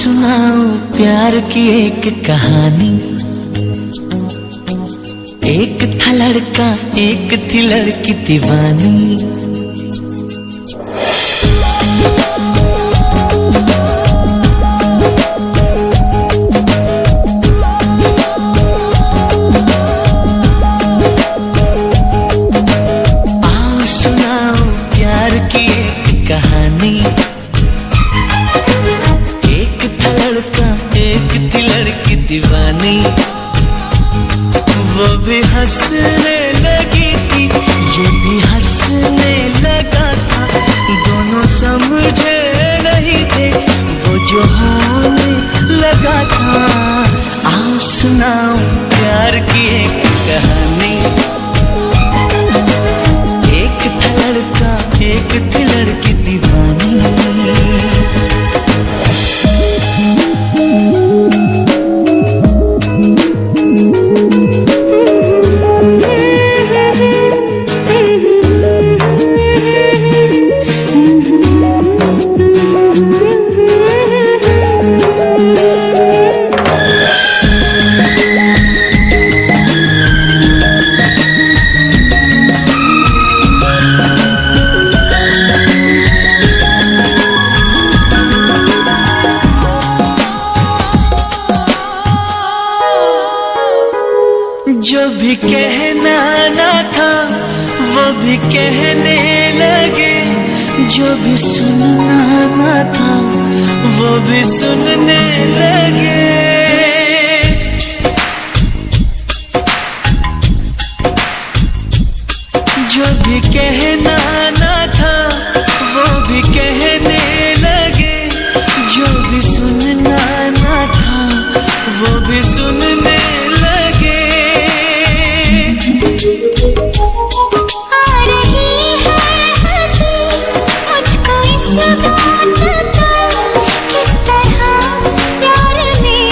सुनाओ प्यार की एक कहानी। एक था लड़का एक थी लड़की दीवानी। आओ सुनाओ प्यार की एक कहानी। दीवानी वो भी हंसने लगी थी, ये भी हंसने लगा था। दोनों समझे नहीं थे वो जो होने लगा था। आओ सुनाओ प्यार की एक कहानी। एक था लड़का एक थी लड़की दीवानी। जो भी कहना ना था वो भी कहने लगे। जो भी सुनना ना था वो भी सुनने लगे। जो भी कहना ना था वो भी कहने लगे। जो भी सुनना ना था वो भी सुनने लगे। आ रही है हंसी मुझको इस बात पर, किस तरह प्यार में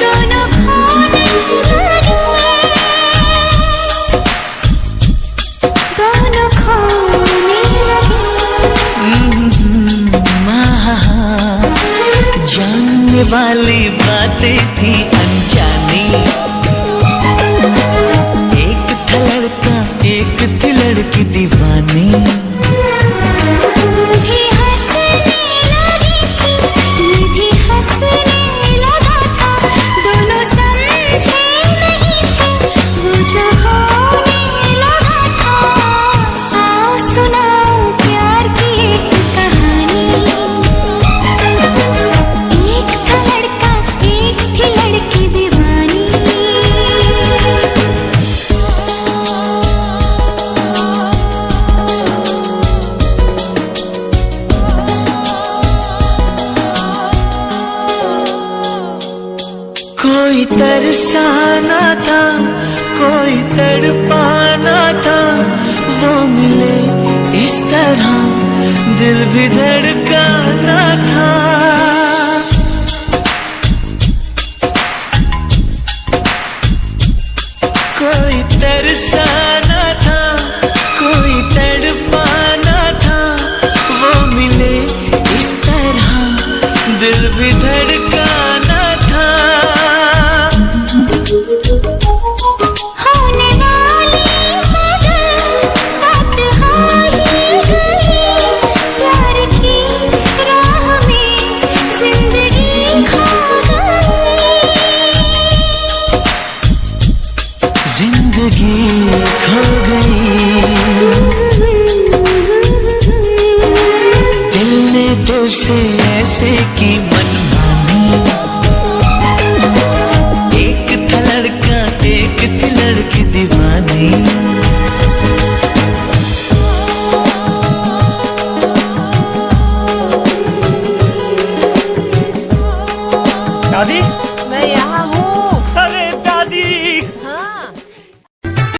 दोनों खोने लगे। दोनों खोने लगे। जानने वाली बातें थी अनजानी। एक थी लड़की दीवानी। भी हंसने लगी थी, ये भी हंसने लगा था। दोनों समझे नहीं थे वो जो होने लगा था। आओ सुनाओ प्यार की एक कहानी। एक था लड़का एक थी लड़की दीवानी। कोई तरसाना था कोई तड़पाना था। वो मिले इस तरह दिल भी धड़काना था। कोई तरसाना था कोई तड़पाना था। वो मिले इस तरह दिल भी धड़काना था। होने वाली बात हो ही गई। प्यार की राह में जिंदगी खो गई। जिंदगी खो गई। दिल ने दिल से ऐसे किया